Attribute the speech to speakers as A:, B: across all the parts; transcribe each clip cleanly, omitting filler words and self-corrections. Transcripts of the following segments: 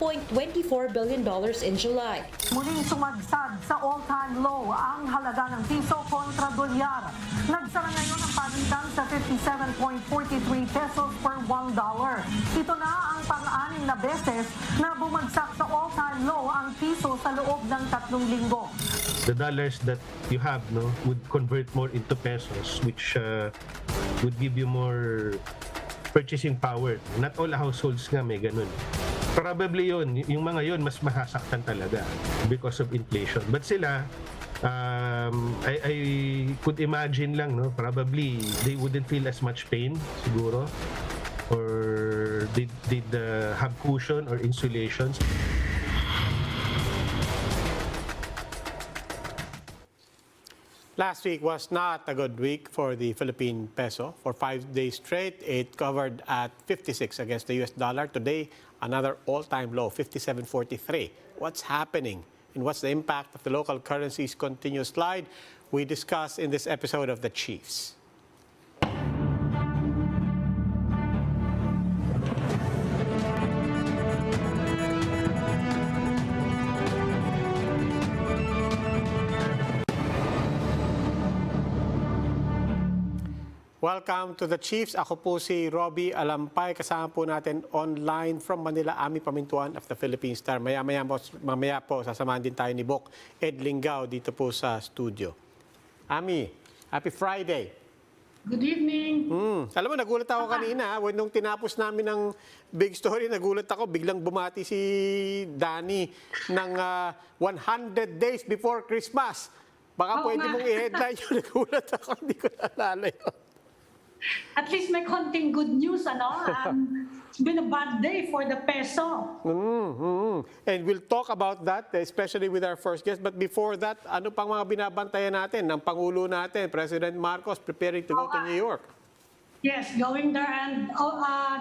A: $1.24 billion in July.
B: Muling sumagsad sa all-time low ang halaga ng piso kontra dolyar. Nagsara ngayon ang palitan sa 57.43 pesos per $1. Ito na ang pang-anim na beses na bumagsak sa all-time low ang piso sa loob ng 3 linggo.
C: The dollars that you have would convert more into pesos, which would give you more purchasing power. Not all households nga may ganun. Probably yung mga yon mas mahasaktan talaga because of inflation. But sila, I could imagine lang, probably they wouldn't feel as much pain, siguro. Or did have cushion or insulations.
D: Last week was not a good week for the Philippine peso. For 5 days straight, it covered at 56 against the US dollar. Today, another all-time low, 57.43. What's happening? And what's the impact of the local currency's continuous slide? We discuss in this episode of The Chiefs. Welcome to The Chiefs. Ako po si Roby Alampay. Kasama po natin online from Manila, Ami Pamintuan of the Philippine Star. Mamaya po sasamahan din tayo ni Bok Ed Lingao dito po sa studio. Ami, happy Friday.
E: Good evening.
D: Alam mo, nagulat ako kanina. Nung tinapos namin ng big story, nagulat ako. Biglang bumati si Danny ng 100 days before Christmas. Baka pwede mong i-headline yun. Nagulat ako. Hindi ko naalala yun.
E: At least may konting good news, ano? It's been a bad day for the peso.
D: And we'll talk about that, especially with our first guest. But before that, ano pang mga binabantayan natin ng Pangulo natin, President Marcos, preparing to go to New York?
E: Yes, going there. And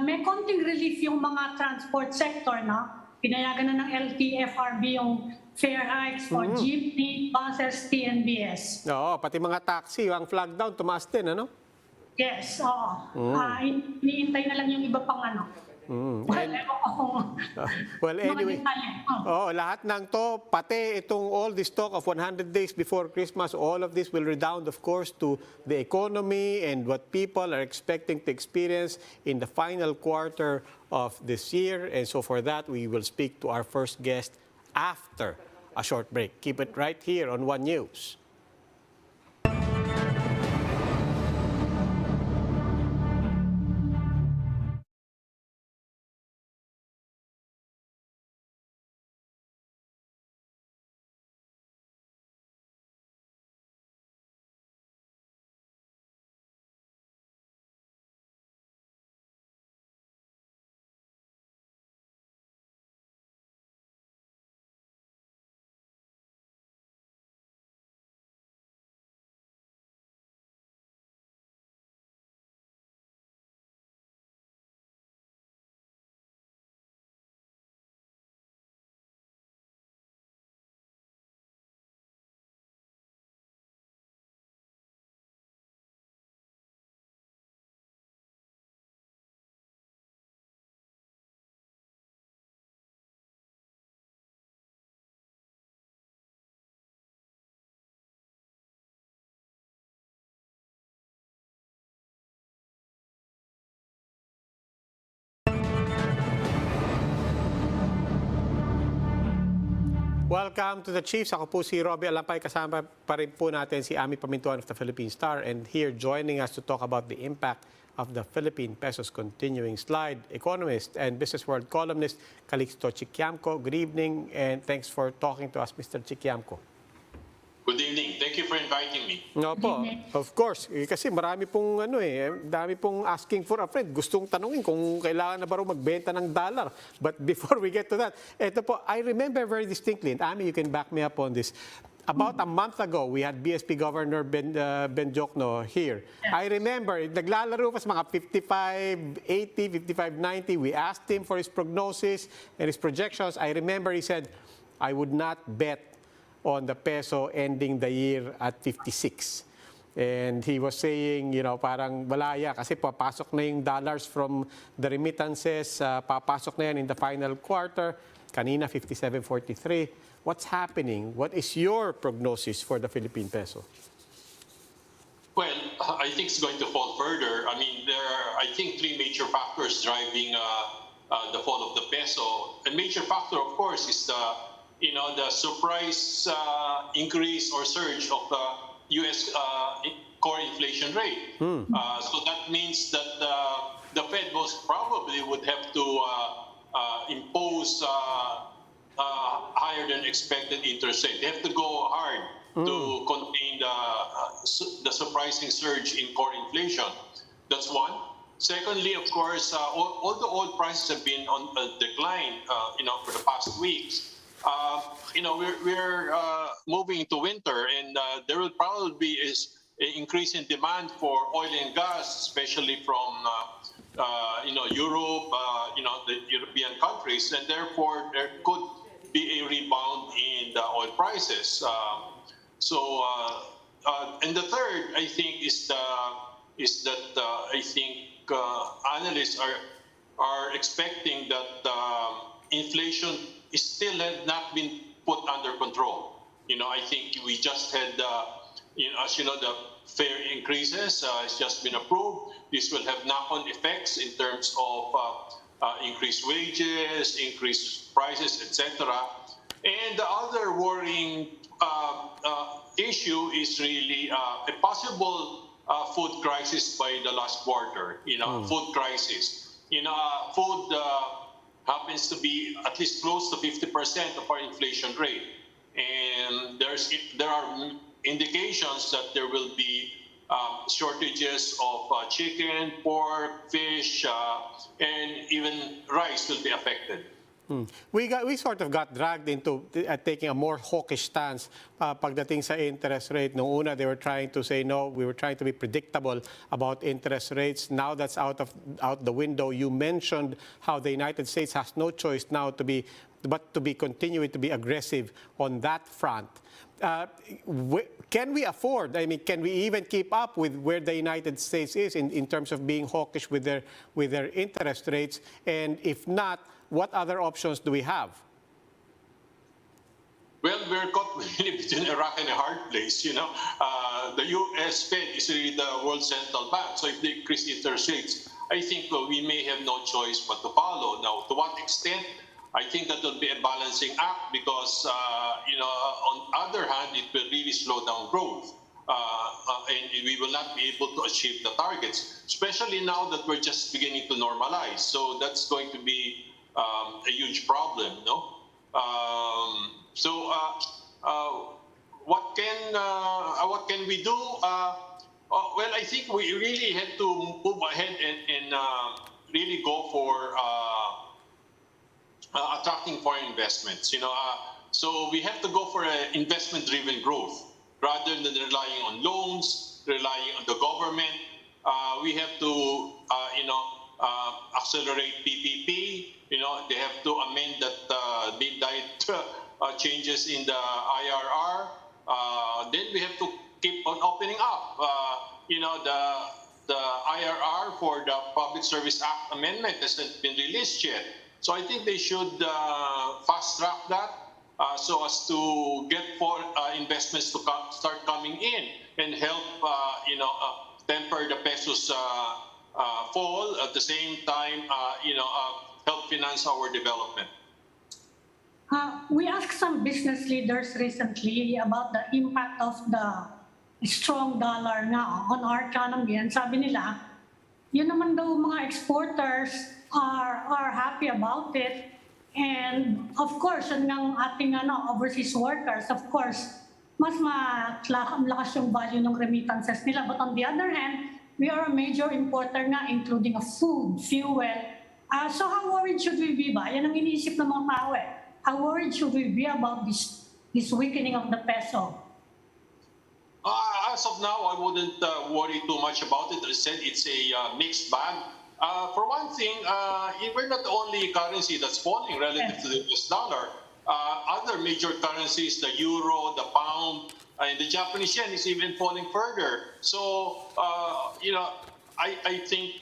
E: may konting relief yung mga transport sector, no? Pinayagan na ng LTFRB yung fare hikes for jeepney, buses, TNBS.
D: Oo, pati mga taxi, ang flag down, tumaas din, ano?
E: Yes, oo. Iniintay na lang yung iba pang ano.
D: Well, anyway, lahat ng to, pati itong all this talk of 100 days before Christmas, all of this will redound, of course, to the economy and what people are expecting to experience in the final quarter of this year. And so for that, we will speak to our first guest after a short break. Keep it right here on One News. Welcome to The Chiefs. Ako po si Roby Alampay. Kasama pa rin po natin si Ami Pamintuan of the Philippine Star. And here joining us to talk about the impact of the Philippine peso's continuing slide, economist and BusinessWorld columnist Calixto Chikiamco. Good evening and thanks for talking to us, Mr. Chikiamco.
F: Good evening. Thank you for inviting me.
D: No po, of course. Kasi marami pong dami pong asking for a friend. Gustong tanungin kung kailangan na ba raw magbenta ng dollar. But before we get to that, ito po, I remember very distinctly, and Ami, you can back me up on this. About a month ago, we had BSP Governor Ben Jokno here. Yes. I remember, naglalaro pa sa mga 55.80, 55.90. We asked him for his prognosis and his projections. I remember he said, I would not bet on the peso ending the year at 56. And he was saying, parang walaya kasi papasok na yung dollars from the remittances, papasok na yan in the final quarter. Kanina 57.43. What's happening? What is your prognosis for the Philippine peso?
F: Well, I think it's going to fall further. I mean, there are, I think, three major factors driving the fall of the peso. A major factor, of course, is the surprise increase or surge of the U.S. Core inflation rate. So that means that the Fed most probably would have to impose higher than expected interest rate. They have to go hard to contain the surprising surge in core inflation. That's one. Secondly, of course, all the oil prices have been on a decline, for the past weeks. We're moving into winter, and there will probably be an increase in demand for oil and gas, especially from Europe, the European countries, and therefore there could be a rebound in the oil prices. And the third, I think, is that I think analysts are expecting that inflation is still has not been put under control. I think we just had, as you know, the fare increases. It's just been approved. This will have knock-on effects in terms of increased wages, increased prices, etc. And the other worrying issue is really a possible food crisis by the last quarter. Food crisis. Food happens to be at least close to 50% of our inflation rate, and there are indications that there will be shortages of chicken, pork, fish, and even rice will be affected.
D: We sort of got dragged into taking a more hawkish stance pagdating sa interest rate. Noong una, they were trying to say no. We were trying to be predictable about interest rates. Now that's out the window. You mentioned how the United States has no choice now but to be continuing to be aggressive on that front. Can we afford? I mean, can we even keep up with where the United States is in terms of being hawkish with their interest rates? And if not, what other options do we have?
F: Well, we're caught really between a rock and a hard place. The U.S. Fed is really the world central bank. So if they increase interest rates, I think we may have no choice but to follow. Now, to what extent? I think that will be a balancing act because, on the other hand, it will really slow down growth. And we will not be able to achieve the targets, especially now that we're just beginning to normalize. So that's going to be a huge problem, no? What can we do? Well, I think we really had to move ahead and really go for attracting foreign investments. So we have to go for an investment-driven growth rather than relying on loans, relying on the government. We have to, accelerate PPP. They have to amend that midnight changes in the IRR. Then we have to keep on opening up. The IRR for the Public Service Act amendment hasn't been released yet. So I think they should fast track that so as to get investments to start coming in and help, temper the peso's fall. At the same time, help finance our development.
E: We asked some business leaders recently about the impact of the strong dollar now on our economy. And sabi nila, yun naman daw mga exporters are happy about it. And of course, yun ng ating overseas workers, of course, mas malakas yung value ng remittances nila. But on the other hand, we are a major importer na, including of food, fuel. So how worried should we be ba? Yan ang iniisip ng mga tao eh. How worried should we be about this weakening of the peso?
F: As of now, I wouldn't worry too much about it. As I said, it's a mixed bag. For one thing, we're not the only currency that's falling relative to the US dollar. Other major currencies, the euro, the pound, and the Japanese yen is even falling further. So, I think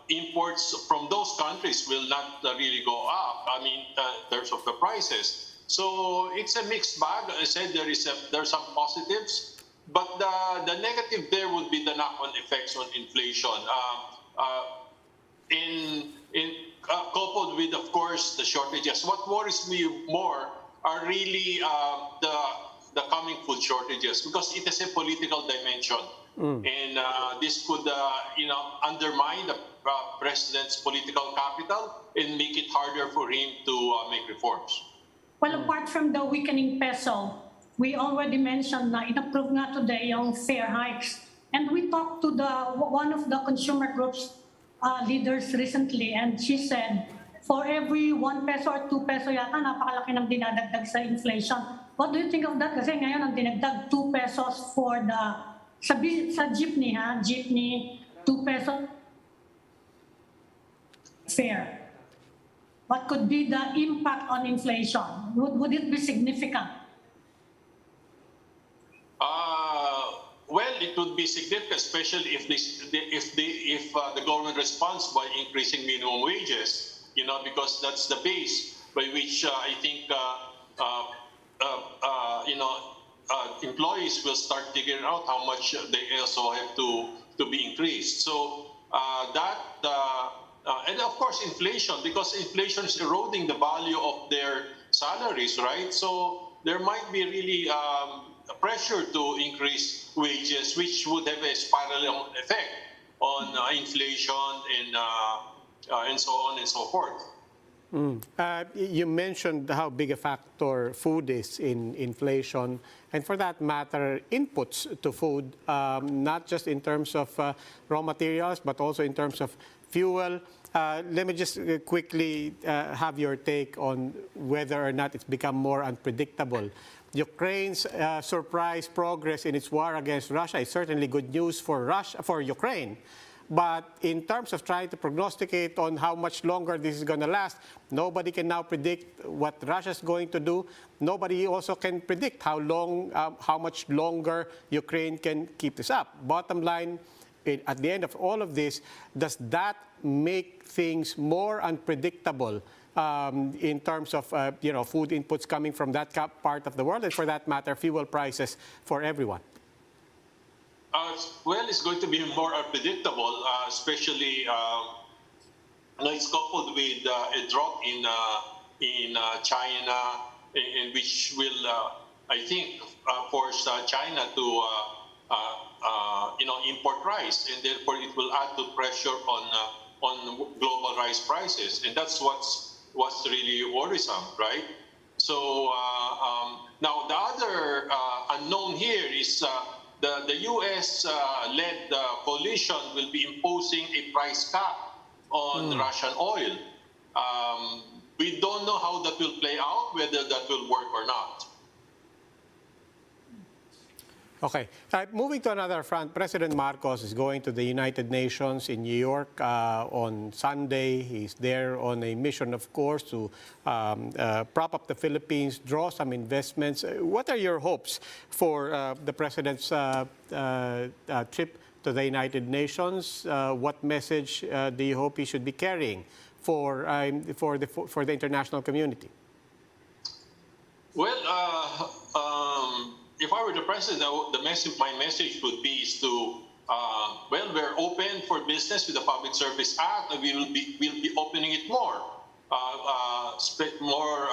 F: imports from those countries will not really go up. I mean, in terms of the prices. So it's a mixed bag. I said there's some positives, but the negative there would be the knock-on effects on inflation. Coupled with, of course, the shortages. What worries me more are really the coming food shortages, because it has a political dimension. And this could, undermine the president's political capital and make it harder for him to make reforms.
E: Well, apart from the weakening peso, we already mentioned na in-approve nga today yung fare hikes. And we talked to one of the consumer groups leaders recently, and she said, for every 1 peso or 2 peso yata, napakalaki ng dinadagdag sa inflation. What do you think of that? Kasi ngayon, ang dinagdag 2 pesos for sa jeepney, jeepney, 2 pesos fare. What could be the impact on inflation? Would it be significant?
F: Well, it would be significant, especially if the government responds by increasing minimum wages. Because that's the base by which I think employees will start figuring out how much they also have to be increased. So and of course inflation, because inflation is eroding the value of their salaries, right? So there might be really pressure to increase wages, which would have a spiraling effect on inflation and so on and so forth.
D: You mentioned how big a factor food is in inflation, and for that matter, inputs to food, not just in terms of raw materials, but also in terms of fuel. Let me just quickly have your take on whether or not it's become more unpredictable. Ukraine's surprise progress in its war against Russia is certainly good news for Ukraine. But in terms of trying to prognosticate on how much longer this is going to last, nobody can now predict what Russia is going to do. Nobody also can predict how much longer Ukraine can keep this up. Bottom line, at the end of all of this, does that make things more unpredictable in terms of food inputs coming from that part of the world, and for that matter, fuel prices for everyone?
F: Well, it's going to be more unpredictable, especially it's coupled with a drop in China, in which will, I think, force China to import rice, and therefore it will add to pressure on global rice prices, and that's what's really worrisome, right? So now the other unknown here is the U.S.-led coalition will be imposing a price cap on Russian oil. We don't know how that will play out, whether that will work or not.
D: Okay. Moving to another front, President Marcos is going to the United Nations in New York on Sunday. He's there on a mission, of course, to prop up the Philippines, draw some investments. What are your hopes for the President's trip to the United Nations? What message do you hope he should be carrying for the international community?
F: Well, if I were the president, my message would be we're open for business with the Public Service Act, and we'll be opening it more. More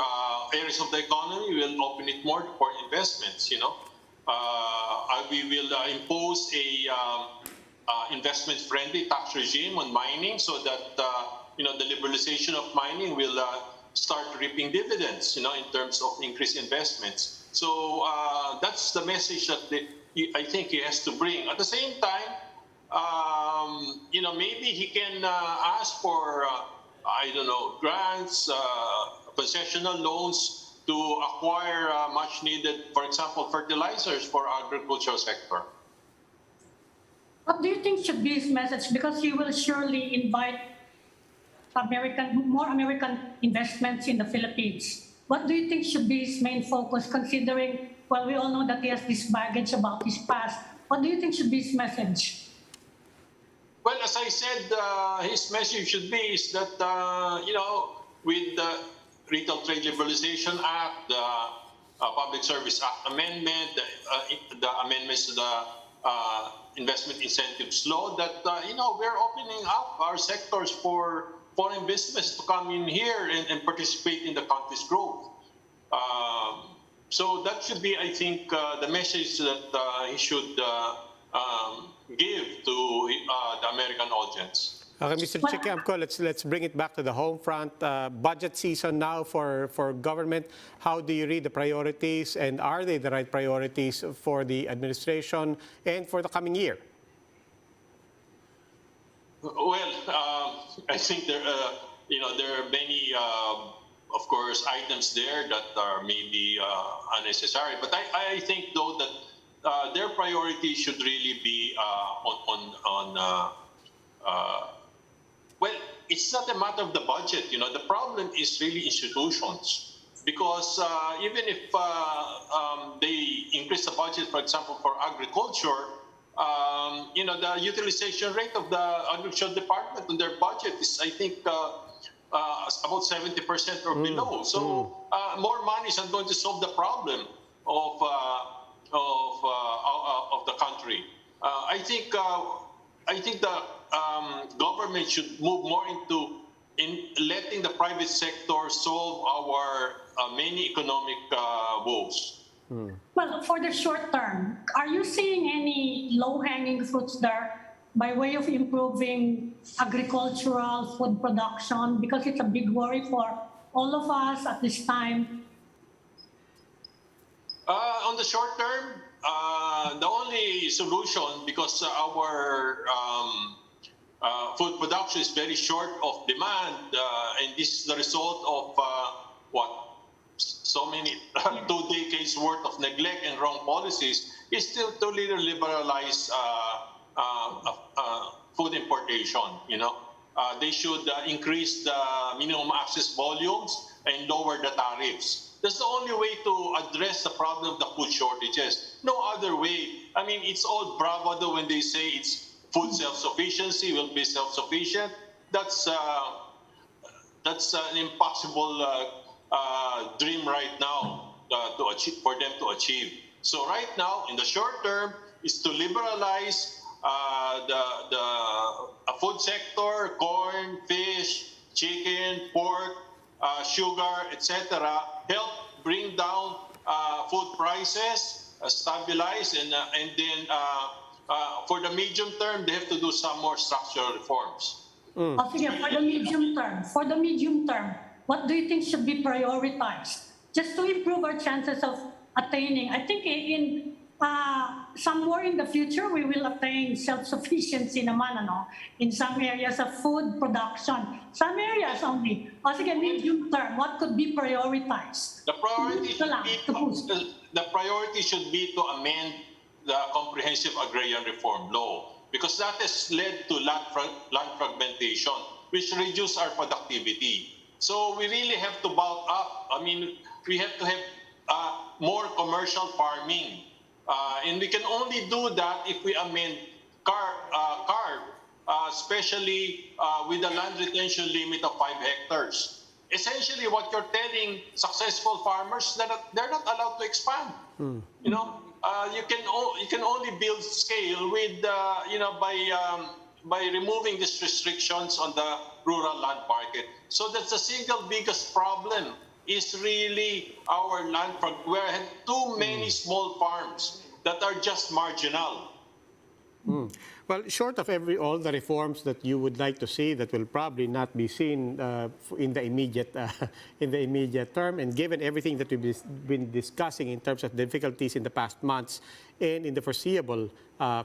F: areas of the economy, we'll open it more for investments. We will impose a investment-friendly tax regime on mining, so that the liberalization of mining will start reaping dividends. In terms of increased investments. So that's the message that I think he has to bring. At the same time, maybe he can ask for, grants, concessional loans to acquire much needed, for example, fertilizers for agricultural sector.
E: What do you think should be his message? Because he will surely invite more American investments in the Philippines. What do you think should be his main focus, considering, well, we all know that he has this baggage about his past. What do you think should be his message?
F: Well, as I said, his message should be is that, with the Retail Trade Liberalization Act, the Public Service Act Amendment, the amendments to the Investment Incentives Law, that, we're opening up our sectors for foreign business to come in here and participate in the country's growth. So that should be, I think, the message that he should give to the American audience.
D: Okay, Mr. Chikiamco, let's bring it back to the home front. Budget season now for government. How do you read the priorities, and are they the right priorities for the administration and for the coming year?
F: Well, I think there are many, of course, items there that are maybe unnecessary. But I think, though, that their priority should really be well, it's not a matter of the budget. The problem is really institutions. Because even if they increase the budget, for example, for agriculture, the utilization rate of the agriculture department on their budget is, I think, about 70% or below. So more money is not going to solve the problem of the country. I think the government should move more in letting the private sector solve our many economic woes.
E: Well, for the short term, are you seeing any low-hanging fruits there by way of improving agricultural food production? Because it's a big worry for all of us at this time.
F: On the short term, the only solution, because our food production is very short of demand, and this is the result of so many 2 decades worth of neglect and wrong policies, is still to liberalize food importation. They should increase the minimum access volumes and lower the tariffs. That's the only way to address the problem of the food shortages. No other way. I mean, it's all bravado when they say it's food self-sufficiency, will be self-sufficient. That's an impossible dream right now for them to achieve. So right now, in the short term, is to liberalize the food sector, corn, fish, chicken, pork, sugar, etc. Help bring down food prices, stabilize, and then for the medium term, they have to do some more structural reforms.
E: Okay, for the medium term, what do you think should be prioritized just to improve our chances of attaining? I think in somewhere in the future, we will attain self-sufficiency naman, in some areas of food production. Some areas only. Once again, medium term, what could be prioritized?
F: The priority should be to amend the Comprehensive Agrarian Reform Law, because that has led to land fragmentation, which reduces our productivity. So we really have to bulk up. I mean, we have to have more commercial farming. And we can only do that if we amend CARB, especially with the land retention limit of 5 hectares. Essentially, what you're telling successful farmers that they're not allowed to expand. You can only build scale with by removing these restrictions on the rural land market. So that's the single biggest problem. Is really our land. We have too many small farms that are just marginal.
D: Well, short of all the reforms that you would like to see, that will probably not be seen in the immediate term, and given everything that we've been discussing in terms of difficulties in the past months and in the foreseeable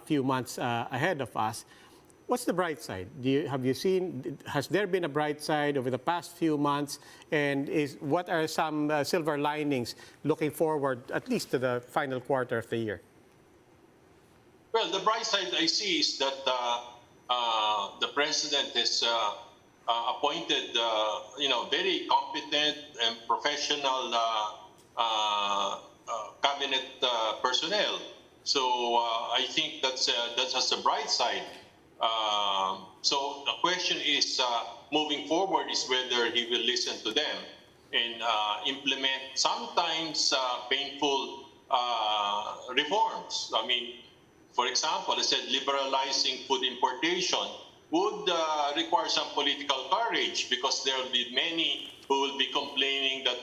D: few months ahead of us, what's the bright side? Has there been a bright side over the past few months? And what are some silver linings looking forward, at least to the final quarter of the year?
F: Well, the bright side I see is that the president has appointed, very competent and professional cabinet personnel. So I think that's a bright side. So the question is, moving forward, is whether he will listen to them and implement sometimes painful reforms. I mean, for example, I said liberalizing food importation would require some political courage, because there will be many who will be complaining that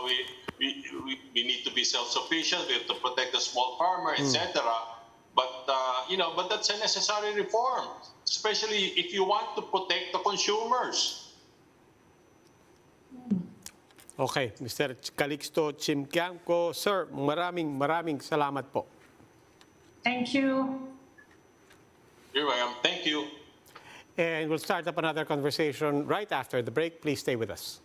F: we need to be self-sufficient, we have to protect the small farmer, etc. But but that's a necessary reform, especially if you want to protect the consumers.
D: Okay, Mr. Calixto Chikiamco, sir, maraming salamat po.
E: Thank you.
F: Here I am. Thank you.
D: And we'll start up another conversation right after the break. Please stay with us.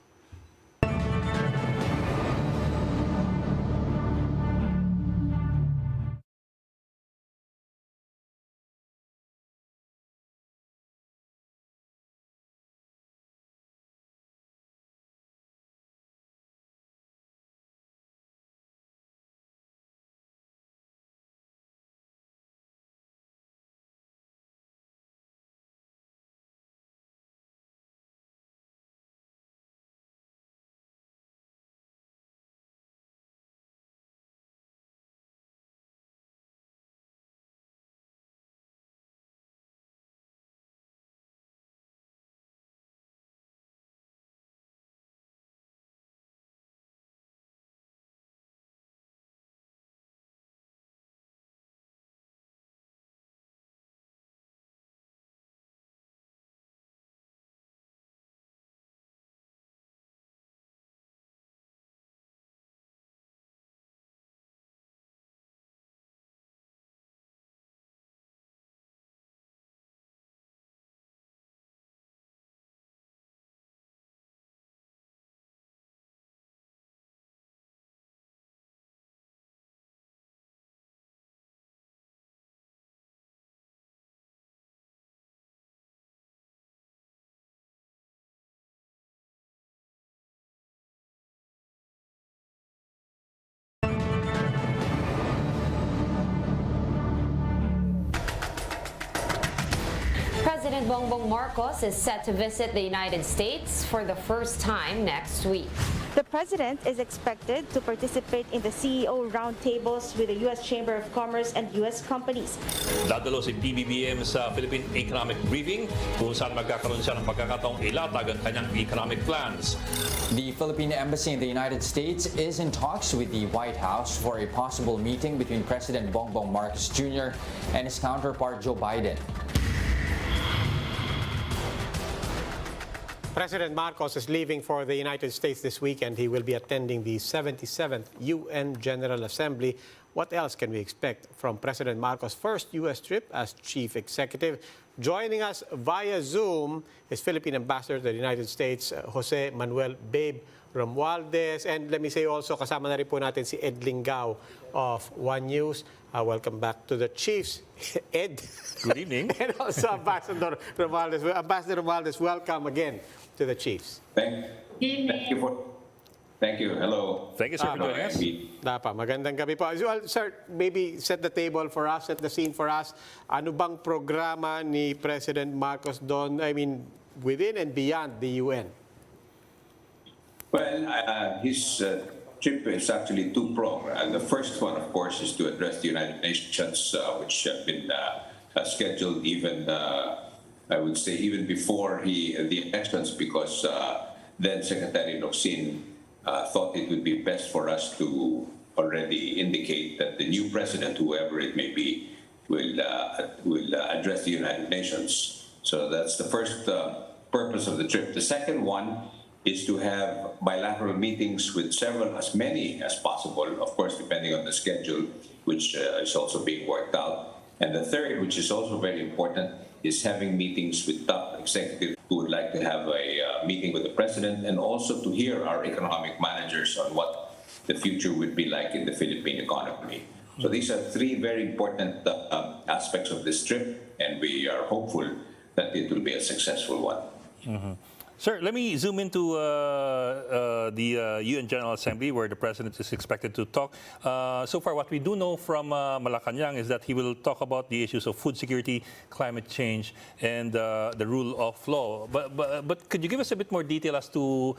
A: President Bongbong Marcos is set to visit the United States for the first time next week.
G: The president is expected to participate in the CEO roundtables with the U.S. Chamber of Commerce and U.S. companies.
H: Dadalo si PBBM sa Philippine Economic Briefing kung saan magkakaroon siya ng pagkakataong ilatag ang kanyang economic plans.
I: The Philippine Embassy in the United States is in talks with the White House for a possible meeting between President Bongbong Marcos Jr. and his counterpart Joe Biden.
D: President Marcos is leaving for the United States this weekend. He will be attending the 77th UN General Assembly. What else can we expect from President Marcos' first U.S. trip as chief executive? Joining us via Zoom is Philippine Ambassador to the United States, Jose Manuel Babe Romualdez. And let me say also, kasama na rin po natin si Ed Lingao of One News. Welcome back to the Chiefs, Ed.
H: Good evening.
D: And also Ambassador Romualdez. Ambassador Romualdez, welcome again to the Chiefs.
J: Thank you. Hello.
H: Thank you, sir, for joining us.
D: Dapa, magandang gabi po. Well, sir, maybe set the table for us, set the scene for us. Ano bang programa ni President Marcos doon, I mean, within and beyond the UN?
J: Well, his trip is actually two-pronged. The first one, of course, is to address the United Nations, which have been scheduled even, I would say, even before the elections, because then Secretary Locsin thought it would be best for us to already indicate that the new president, whoever it may be, will address the United Nations. So that's the first purpose of the trip. The second one is to have bilateral meetings with as many as possible, of course, depending on the schedule, which is also being worked out. And the third, which is also very important, is having meetings with top executives who would like to have a meeting with the president, and also to hear our economic managers on what the future would be like in the Philippine economy. So these are three very important aspects of this trip, and we are hopeful that it will be a successful one.
H: Mm-hmm. Sir, let me zoom into the UN General Assembly where the President is expected to talk. So far, what we do know from Malacanang is that he will talk about the issues of food security, climate change, and the rule of law. But could you give us a bit more detail as to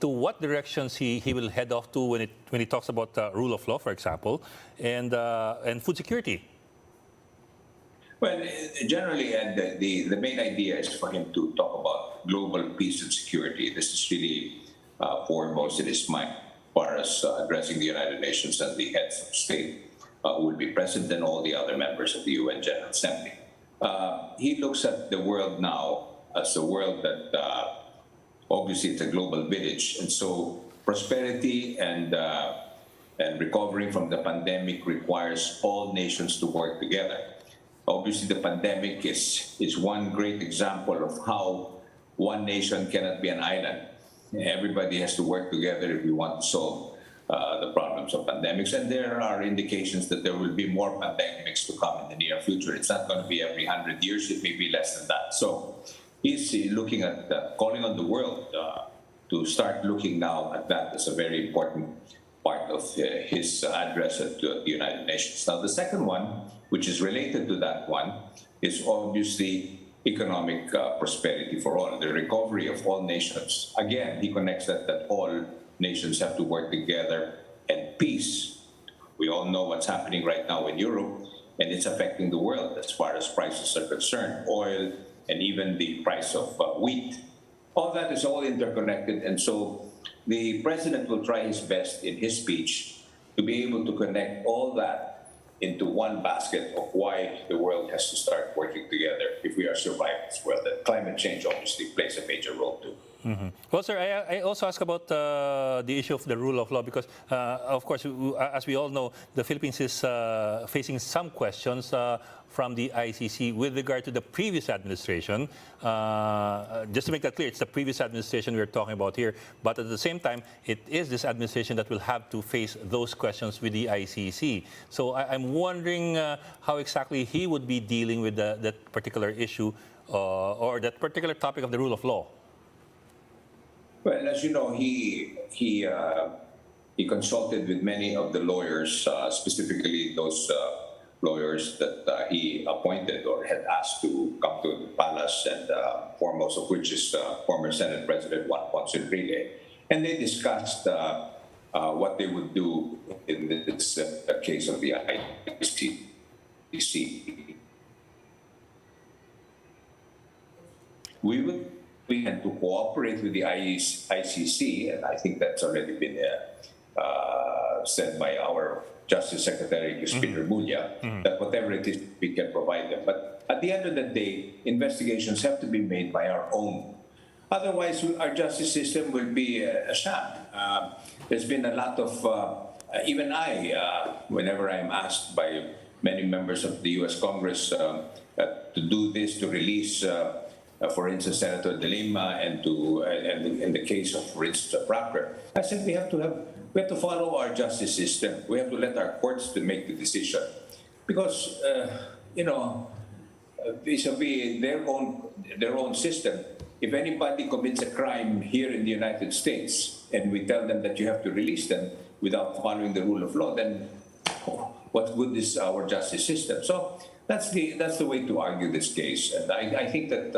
H: what directions he will head off to when he talks about rule of law, for example, and food security?
J: Well, generally, the main idea is for him to talk about global peace and security. This is really foremost in his mind, as far as addressing the United Nations and the heads of state who will be present and all the other members of the UN General Assembly. He looks at the world now as a world that obviously it's a global village, and so prosperity and recovering from the pandemic requires all nations to work together. Obviously, the pandemic is one great example of how one nation cannot be an island. Everybody has to work together if we want to solve the problems of pandemics. And there are indications that there will be more pandemics to come in the near future. It's not going to be every 100 years. It may be less than that. So he's looking at calling on the world to start looking now at that as a very important part of his address at the United Nations. Now, the second one, which is related to that one, is obviously economic prosperity for all, the recovery of all nations. Again, he connects that all nations have to work together, and peace. We all know what's happening right now in Europe, and it's affecting the world as far as prices are concerned, oil, and even the price of wheat. All that is all interconnected, and so the president will try his best in his speech to be able to connect all that into one basket of why the world has to start working together if we are surviving this world. And climate change obviously plays a major role too.
H: Mm-hmm. Well, sir, I also ask about the issue of the rule of law because, of course, as we all know, the Philippines is facing some questions from the ICC with regard to the previous administration. Just to make that clear, it's the previous administration we're talking about here. But at the same time, it is this administration that will have to face those questions with the ICC. So I'm wondering how exactly he would be dealing with that particular issue or that particular topic of the rule of law.
J: Well, as you know, he consulted with many of the lawyers, specifically those lawyers that he appointed or had asked to come to the palace, and foremost of which is former Senate President Juan Ponce Enrique. And they discussed what they would do in this case of the ICC. We had to cooperate with the ICC, and I think that's already been said by our Justice Secretary, Peter Mulya, that whatever it is, we can provide them. But at the end of the day, investigations have to be made by our own. Otherwise, our justice system will be a sham. There's been a lot of, even whenever I'm asked by many members of the U.S. Congress to do this, to release for instance, Senator De Lima, and in the case of, for instance, Bracker, I said we have to follow our justice system. We have to let our courts to make the decision, because vis-a-vis their own system. If anybody commits a crime here in the United States, and we tell them that you have to release them without following the rule of law, then what good is our justice system? So that's the way to argue this case. And I think that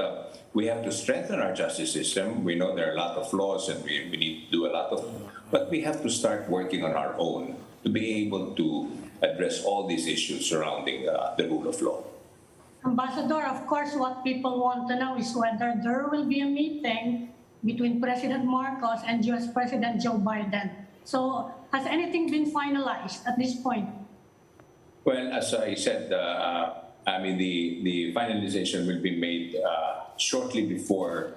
J: we have to strengthen our justice system. We know there are a lot of flaws, and we need to do a lot of, but we have to start working on our own to be able to address all these issues surrounding the rule of law.
E: Ambassador, of course, what people want to know is whether there will be a meeting between President Marcos and U.S. President Joe Biden. So has anything been finalized at this point?
J: Well, as I said, the finalization will be made shortly before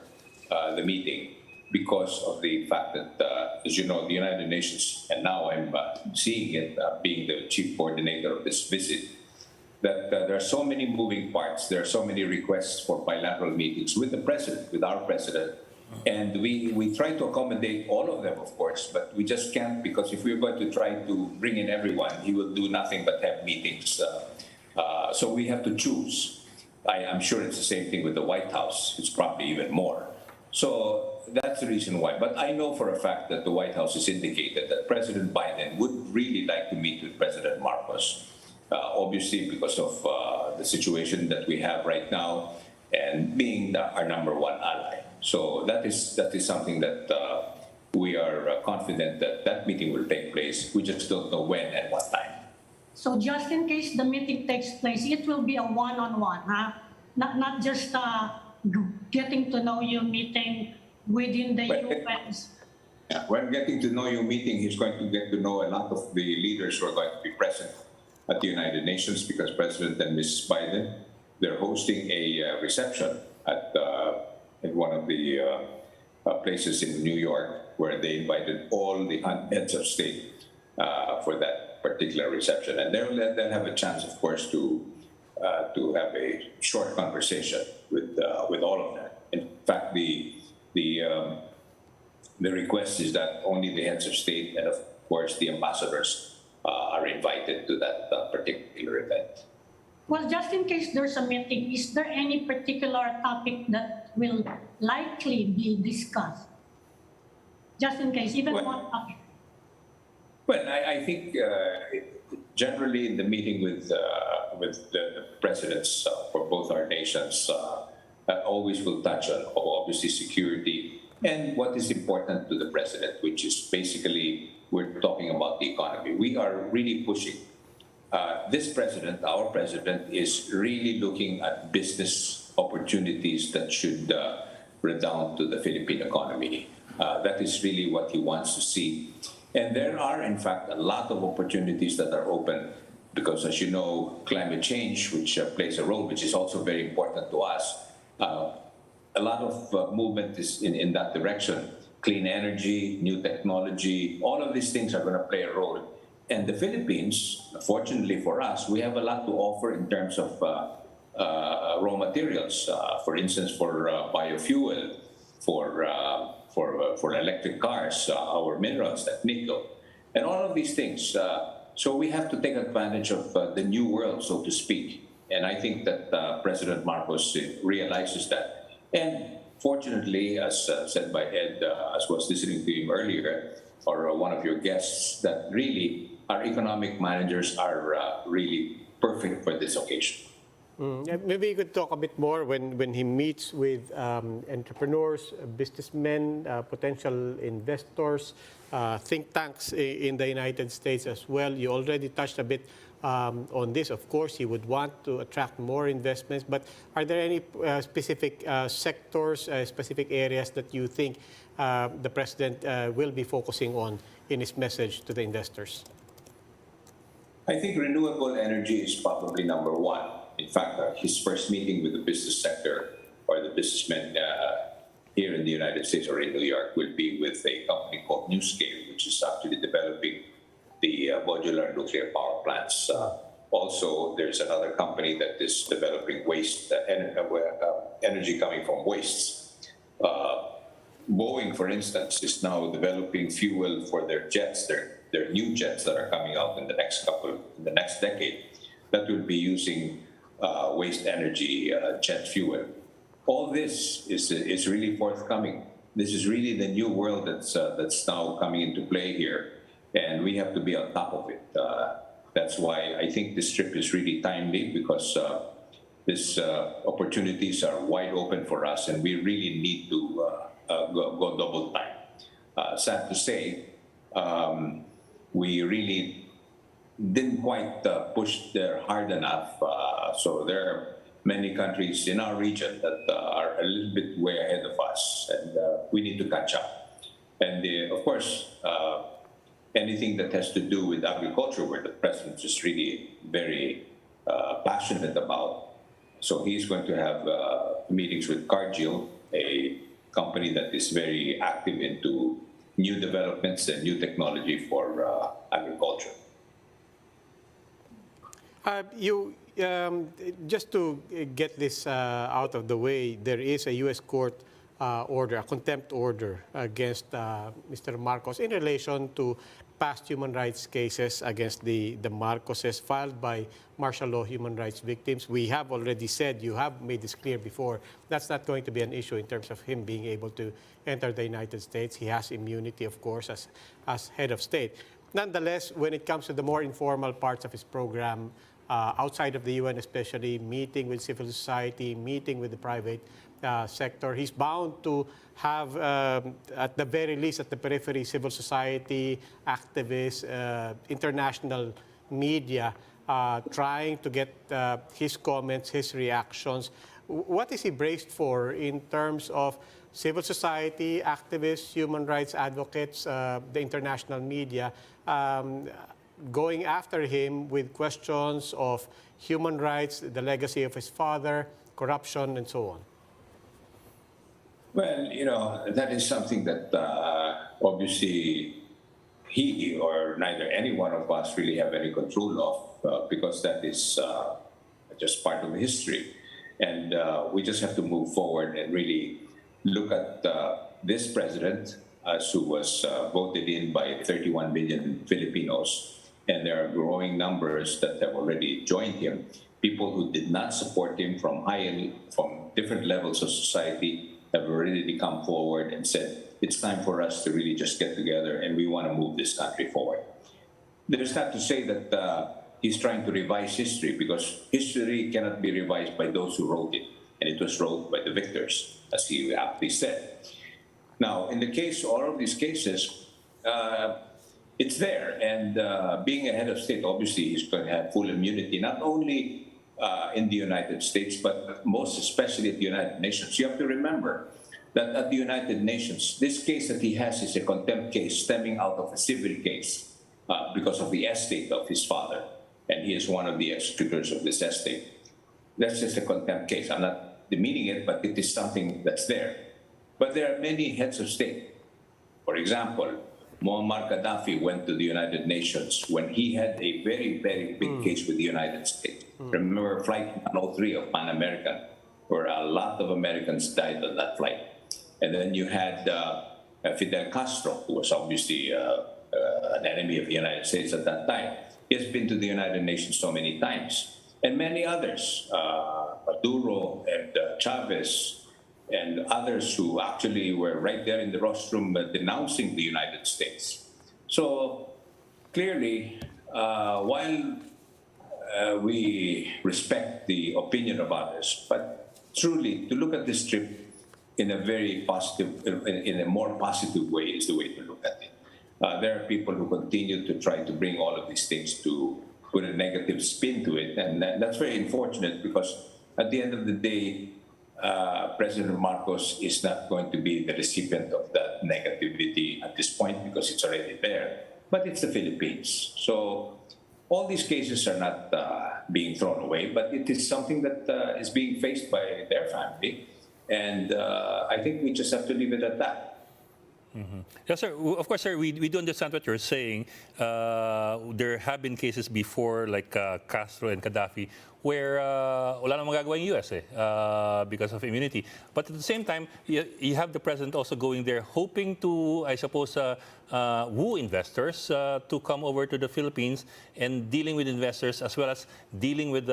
J: the meeting, because of the fact that, as you know, the United Nations, and now I'm seeing it being the chief coordinator of this visit, that there are so many moving parts, there are so many requests for bilateral meetings with the president, with our president, and we try to accommodate all of them, of course, but we just can't, because if we're going to try to bring in everyone, he will do nothing but have meetings. So we have to choose. I'm sure it's the same thing with the White House. It's probably even more. So that's the reason why. But I know for a fact that the White House has indicated that President Biden would really like to meet with President Marcos, obviously because of the situation that we have right now and being our number one ally. So that is something that we are confident that that meeting will take place. We just don't know when and what time.
E: So just in case the meeting takes place, it will be a one-on-one, huh? Not just getting to know you meeting within the U.S.
J: Yeah, when getting to know you meeting, he's going to get to know a lot of the leaders who are going to be present at the United Nations, because President and Mrs. Biden, they're hosting a reception at one of the places in New York, where they invited all the heads of state for that particular reception, and they'll have a chance, of course, to have a short conversation with all of them. In fact, the request is that only the heads of state and, of course, the ambassadors are invited to that particular event.
E: Well, just in case there's a meeting, is there any particular topic that will likely be discussed? Just in case, even one topic.
J: Well, I think generally in the meeting with the presidents for both our nations, always will touch on obviously security and what is important to the president, which is basically we're talking about the economy. We are really pushing. This president, our president, is really looking at business opportunities that should redound to the Philippine economy. That is really what he wants to see. And there are, in fact, a lot of opportunities that are open because, as you know, climate change, which plays a role, which is also very important to us, a lot of movement is in that direction. Clean energy, new technology, all of these things are going to play a role. And the Philippines, fortunately for us, we have a lot to offer in terms of raw materials. For instance, for biofuel, for electric cars, our minerals like nickel, and all of these things. So we have to take advantage of the new world, so to speak. And I think that President Marcos realizes that. And fortunately, as said by Ed, as was listening to him earlier, or one of your guests, that really our economic managers are really perfect for this occasion.
D: Maybe you could talk a bit more when he meets with entrepreneurs, businessmen, potential investors, think tanks in the United States as well. You already touched a bit on this. Of course, he would want to attract more investments, but are there any specific sectors, specific areas that you think the president will be focusing on in his message to the investors?
J: I think renewable energy is probably number one. In fact, his first meeting with the business sector or the businessmen here in the United States or in New York will be with a company called NewScale, which is actually developing the modular nuclear power plants. Also, there's another company that is developing energy coming from wastes. Boeing, for instance, is now developing fuel for their jets, their new jets that are coming out in the next decade, that will be using waste energy jet fuel. All this is really forthcoming. This is really the new world that's now coming into play here, and we have to be on top of it. That's why I think this trip is really timely, because these opportunities are wide open for us, and we really need to go double time. Sad to say, we really didn't quite push there hard enough. So there are many countries in our region that are a little bit way ahead of us, and we need to catch up. And of course, anything that has to do with agriculture, where the president is really very passionate about. So he's going to have meetings with Cargill, a company that is very active into new developments and new technology for agriculture.
D: Just to get this out of the way, there is a U.S. court order, a contempt order against Mr. Marcos in relation to past human rights cases against the Marcoses filed by martial law human rights victims. We have already said, you have made this clear before, that's not going to be an issue in terms of him being able to enter the United States. He has immunity, of course, as head of state. Nonetheless, when it comes to the more informal parts of his program, outside of the UN especially, meeting with civil society, meeting with the private sector, he's bound to have, at the very least, at the periphery, civil society, activists, international media, trying to get his comments, his reactions. What is he braced for in terms of civil society, activists, human rights advocates, the international media, going after him with questions of human rights, the legacy of his father, corruption, and so on?
J: Well, that is something that obviously he or neither any one of us really have any control of because that is just part of history. And we just have to move forward and really look at this president who was voted in by 31 million Filipinos. And there are growing numbers that have already joined him. People who did not support him from different levels of society have already come forward and said, it's time for us to really just get together and we want to move this country forward. There's not to say that he's trying to revise history, because history cannot be revised by those who wrote it. And it was wrote by the victors, as he aptly said. Now, in the case, all of these cases, it's there. And being a head of state, obviously, he's going to have full immunity, not only in the United States, but most especially at the United Nations. You have to remember that at the United Nations, this case that he has is a contempt case stemming out of a civil case because of the estate of his father. And he is one of the executors of this estate. That's just a contempt case. I'm not demeaning it, but it is something that's there. But there are many heads of state. For example, Muammar Gaddafi went to the United Nations when he had a very, very big case with the United States. Remember Flight 103 of Pan American, where a lot of Americans died on that flight. And then you had Fidel Castro, who was obviously an enemy of the United States at that time. He has been to the United Nations so many times. And many others, Maduro and Chavez, and others who actually were right there in the rostrum denouncing the United States. So clearly, while we respect the opinion of others, but truly to look at this trip in a very positive, in a more positive way is the way to look at it. There are people who continue to try to bring all of these things to put a negative spin to it, and that's very unfortunate, because at the end of the day, President Marcos is not going to be the recipient of that negativity at this point, because it's already there. But it's the Philippines. So all these cases are not being thrown away, but it is something that is being faced by their family. And I think we just have to leave it at that.
H: Mm-hmm. Yes, sir. Of course, sir, we do understand what you're saying. There have been cases before, like Castro and Gaddafi, where wala nang magagawa yung US because of immunity. But at the same time, you have the president also going there, hoping to, I suppose, woo investors to come over to the Philippines and dealing with investors, as well as dealing with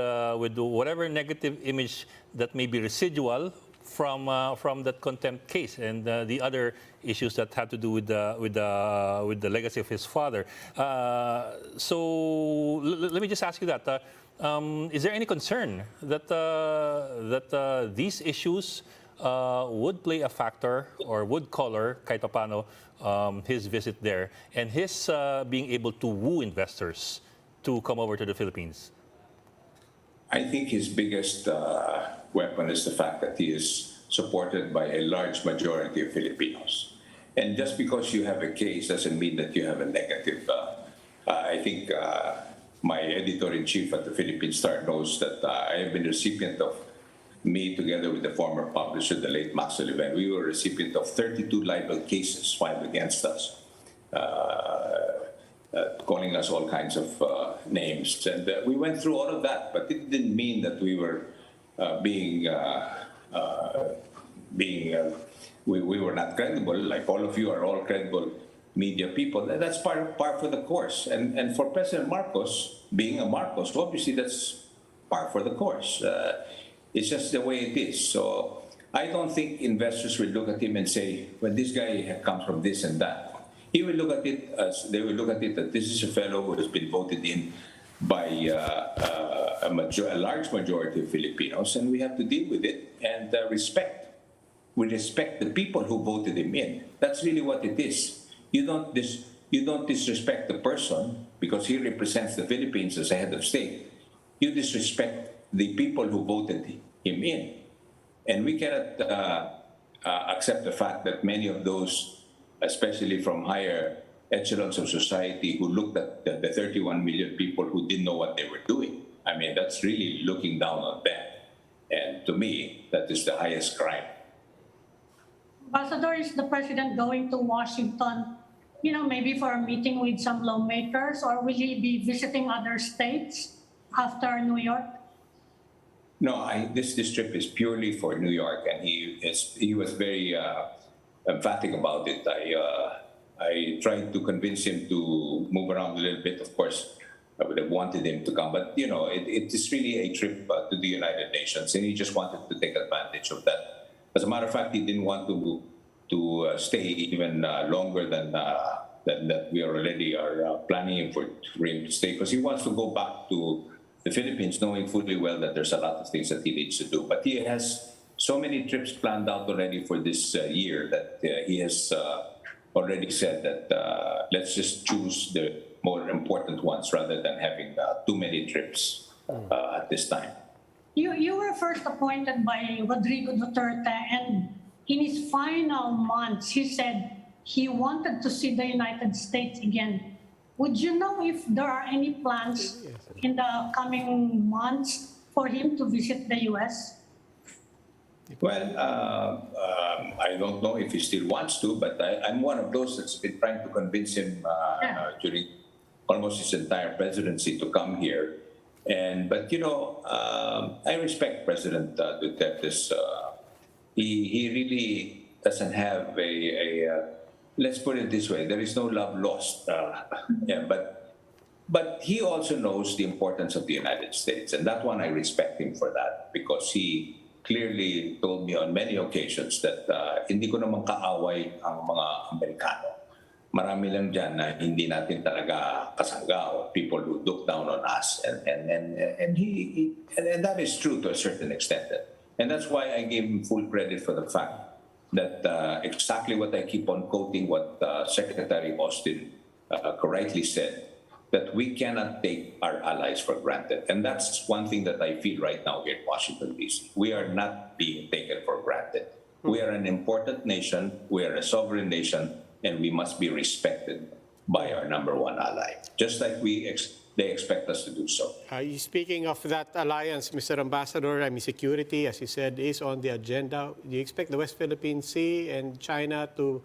H: whatever negative image that may be residual from that contempt case and the other issues that have to do with the legacy of his father. So let me just ask you that: is there any concern that these issues would play a factor or would color kahit paano his visit there and his being able to woo investors to come over to the Philippines?
J: I think his biggest weapon is the fact that he is supported by a large majority of Filipinos. And just because you have a case doesn't mean that you have a negative. I think my editor-in-chief at the Philippine Star knows that I have been recipient of, me together with the former publisher, the late Max Oliven, we were recipient of 32 libel cases filed against us, calling us all kinds of names. And we went through all of that, but it didn't mean that we were we were not credible. Like all of you are all credible media people. That's par for the course. And for President Marcos, being a Marcos, obviously that's par for the course. It's just the way it is. So I don't think investors will look at him and say, well, this guy comes from this and that. He will look at it as they will look at it that this is a fellow who has been voted in by a large majority of Filipinos, and we have to deal with it and respect. We respect the people who voted him in. That's really what it is. You don't disrespect the person because he represents the Philippines as a head of state. You disrespect the people who voted him in. And we cannot accept the fact that many of those, especially from higher echelons of society, who looked at the 31 million people who didn't know what they were doing. I mean, that's really looking down on them. And to me, that is the highest crime.
E: Ambassador, is the president going to Washington, maybe for a meeting with some lawmakers, or will he be visiting other states after New York?
J: No, this trip is purely for New York, and he was very emphatic about it. I tried to convince him to move around a little bit. Of course, I would have wanted him to come, but it is really a trip to the United Nations, and he just wanted to take advantage of that. As a matter of fact, he didn't want to stay even longer than that we already are planning for him to stay, because he wants to go back to the Philippines, knowing fully well that there's a lot of things that he needs to do. But he has so many trips planned out already for this year that he has already said that let's just choose the more important ones rather than having too many trips at this time.
E: You were first appointed by Rodrigo Duterte, and in his final months, he said he wanted to see the United States again. Would you know if there are any plans in the coming months for him to visit the U.S.?
J: Well, I don't know if he still wants to, but I'm one of those that's been trying to convince him during almost his entire presidency to come here. But I respect President Duterte's. He really doesn't have a let's put it this way: there is no love lost. But he also knows the importance of the United States, and that one I respect him for that, because he clearly told me on many occasions that hindi ko naman kaaway ang mga Amerikano. Marami lang dyan na hindi natin talaga kasangga, or people who look down on us, and that is true to a certain extent. And that's why I gave him full credit for the fact that exactly what I keep on quoting, what Secretary Austin correctly said, that we cannot take our allies for granted. And that's one thing that I feel right now here in Washington, D.C. We are not being taken for granted. We are an important nation, we are a sovereign nation, and we must be respected by our number one ally, just like they expect us to do so.
D: Speaking of that alliance, Mr. Ambassador, security, as you said, is on the agenda. Do you expect the West Philippine Sea and China to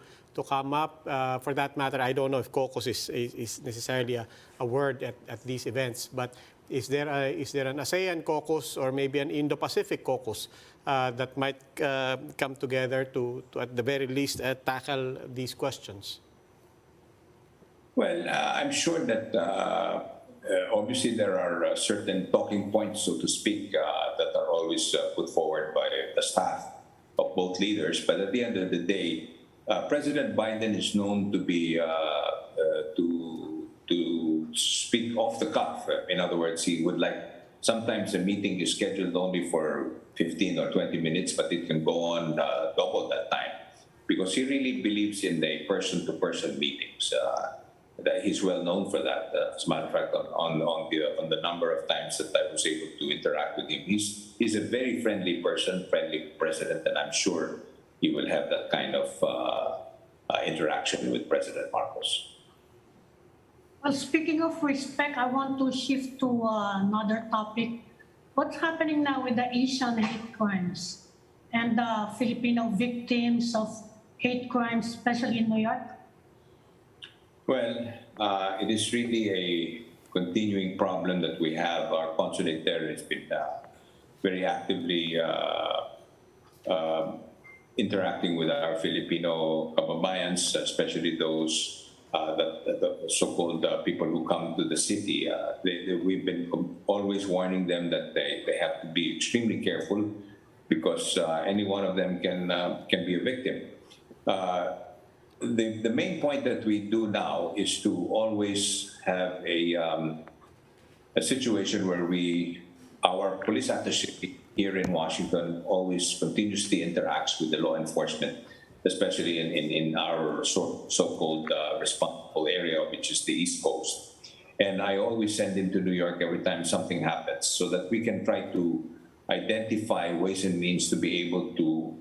D: come up? For that matter, I don't know if caucus is necessarily a word at these events, but is there an ASEAN caucus or maybe an Indo-Pacific caucus that might come together to at the very least tackle these questions?
J: Well, I'm sure that obviously there are certain talking points, so to speak, that are always put forward by the staff of both leaders. But at the end of the day, President Biden is known to be to speak off the cuff. In other words, he would like, sometimes a meeting is scheduled only for 15 or 20 minutes, but it can go on double that time, because he really believes in the person-to-person meetings. That he's well known for that. As a matter of fact, on the number of times that I was able to interact with him, he's a very friendly person, friendly president, and I'm sure he will have that kind of interaction with President Marcos.
E: Well, speaking of respect, I want to shift to another topic. What's happening now with the Asian hate crimes and the Filipino victims of hate crimes, especially in New York?
J: Well, it is really a continuing problem that we have. Our consulate there has been very actively interacting with our Filipino kababayans, especially those the so-called people who come to the city. We've been always warning them that they have to be extremely careful because any one of them can be a victim. The main point that we do now is to always have a situation where our police attaché here in Washington always continuously interacts with the law enforcement, especially in our so-called responsible area, which is the East Coast. And I always send him to New York every time something happens so that we can try to identify ways and means to be able to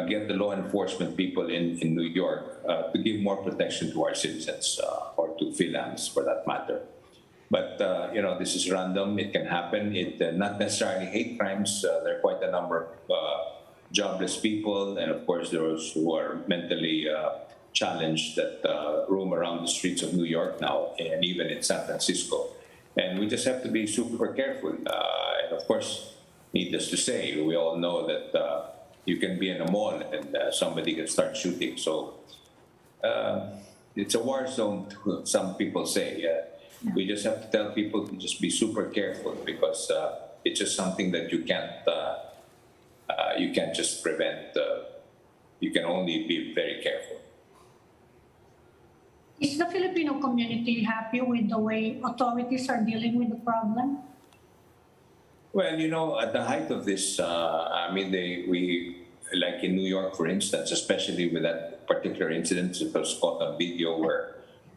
J: get the law enforcement people in New York to give more protection to our citizens or to Philippines for that matter. But, this is random. It can happen. Not necessarily hate crimes. There are quite a number of jobless people and, of course, those who are mentally challenged that roam around the streets of New York now and even in San Francisco. And we just have to be super careful. And, of course, needless to say, we all know that you can be in a mall and somebody can start shooting. So it's a war zone, some people say. We just have to tell people to just be super careful because it's just something that you can't just prevent. You can only be very careful.
E: Is the Filipino community happy with the way authorities are dealing with the problem?
J: Well, at the height of this, we like in New York, for instance, especially with that particular incident, it was caught on video where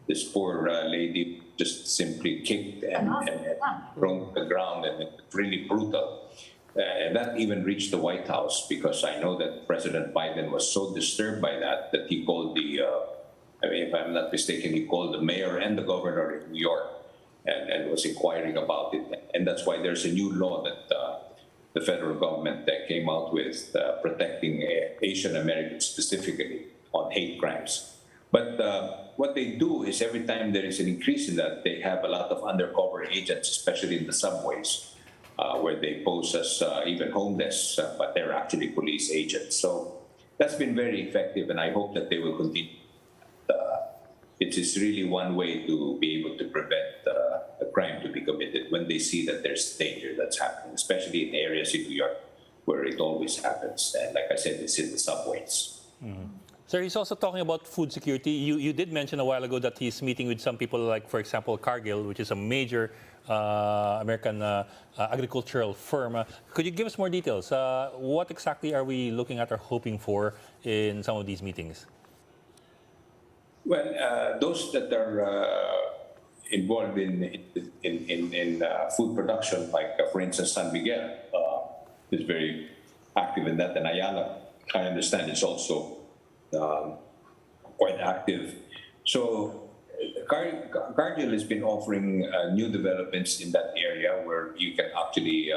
J: this poor lady just simply kicked and thrown to the ground, and it's really brutal. And that even reached the White House because I know that President Biden was so disturbed by that he called if I'm not mistaken, he called the mayor and the governor of New York and was inquiring about it. And that's why there's a new law that the federal government came out with protecting Asian Americans specifically on hate crimes. But what they do is every time there is an increase in that, they have a lot of undercover agents, especially in the subways, where they pose as even homeless, but they're actually police agents. So that's been very effective, and I hope that they will continue. It is really one way to be able to prevent a crime to be committed when they see that there's danger that's happening, especially in areas in New York where it always happens. And like I said, it's in the subways.
H: Mm-hmm. Sir, he's also talking about food security. You did mention a while ago that he's meeting with some people like, for example, Cargill, which is a major American agricultural firm. Could you give us more details? What exactly are we looking at or hoping for in some of these meetings?
J: Well, those that are involved in food production, like, for instance, San Miguel is very active in that, and Ayala, I understand, is also quite active. So Cargill has been offering new developments in that area where you can actually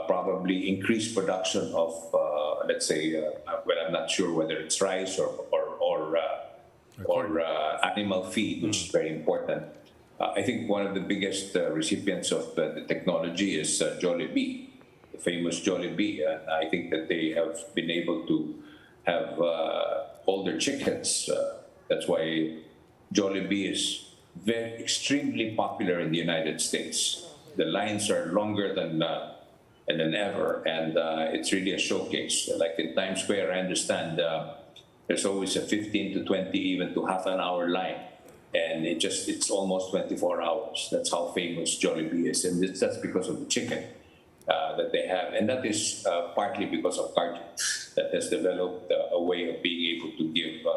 J: probably increase production of, let's say, well, I'm not sure whether it's rice or animal feed, which is very important. I think one of the biggest recipients of the technology is Jollibee, the famous Jollibee. And I think that they have been able to have all their chickens. That's why Jollibee is extremely popular in the United States. The lines are longer than ever, and it's really a showcase. Like in Times Square, I understand there's always a 15 to 20, even to half an hour line, and it's almost 24 hours. That's how famous Jollibee is, and that's because of the chicken that they have, and that is partly because of Cargill that has developed a way of being able to give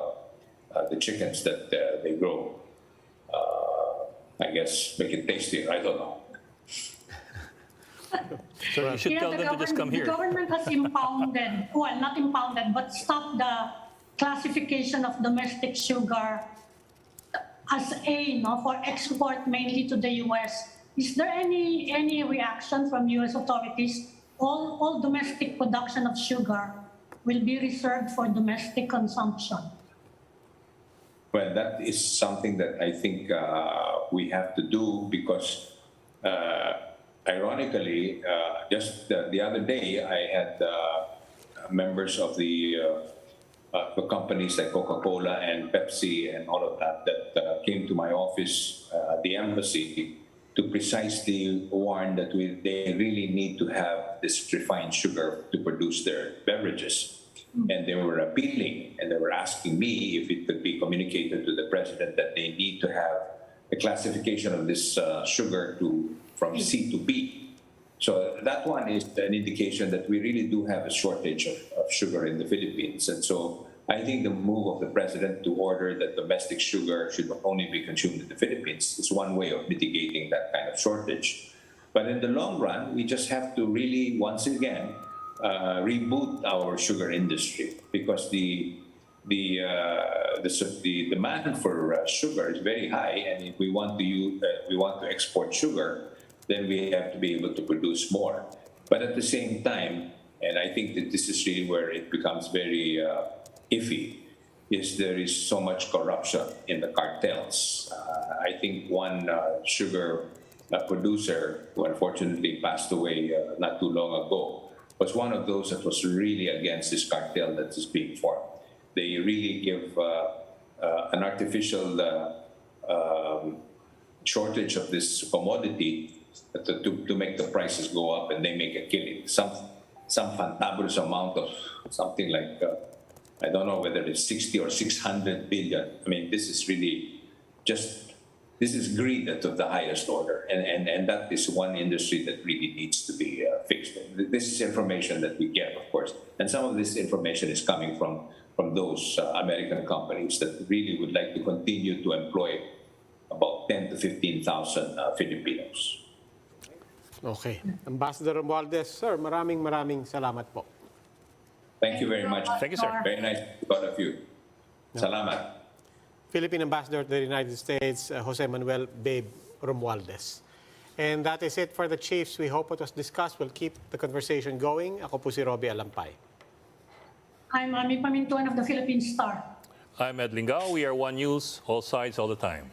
J: the chickens that they grow, I guess, make it tastier. I don't know.
H: So you should tell them to just come here.
E: The government has impounded, well, not impounded, but stopped the classification of domestic sugar as for export mainly to the U.S. Is there any reaction from U.S. authorities? All domestic production of sugar will be reserved for domestic consumption.
J: Well, that is something that I think we have to do because, ironically, just the other day I had members of the for companies like Coca-Cola and Pepsi and all of that came to my office at the embassy to precisely warn that they really need to have this refined sugar to produce their beverages. And they were appealing, and they were asking me if it could be communicated to the president that they need to have a classification of this sugar from C to B. So that one is an indication that we really do have a shortage of sugar in the Philippines. And so I think the move of the president to order that domestic sugar should only be consumed in the Philippines is one way of mitigating that kind of shortage. But in the long run, we just have to really, once again, reboot our sugar industry, because the demand for sugar is very high, and if we want to export sugar, then we have to be able to produce more. But at the same time, and I think that this is really where it becomes very iffy, is there is so much corruption in the cartels. I think one sugar producer who unfortunately passed away not too long ago was one of those that was really against this cartel that is being formed. They really give an artificial shortage of this commodity to make the prices go up, and they make a killing. Some fantabulous amount of something like, I don't know whether it's 60 or 600 billion. I mean, this is really this is greed of the highest order, and that is one industry that really needs to be fixed. This is information that we get, of course, and some of this information is coming from those American companies that really would like to continue to employ about 10 to 15,000 Filipinos.
D: Okay. Ambassador Romualdez, sir, maraming salamat po.
J: Thank you very much.
H: Thank you, sir.
J: Very nice to all of you. Salamat.
D: Philippine Ambassador to the United States, Jose Manuel Babe Romualdez. And that is it for the Chiefs. We hope what was discussed will keep the conversation going. Ako po si Roby Alampay.
E: I'm Pamintuan of the Philippine Star.
H: I'm Ed Lingao. We are One News, all sides, all the time.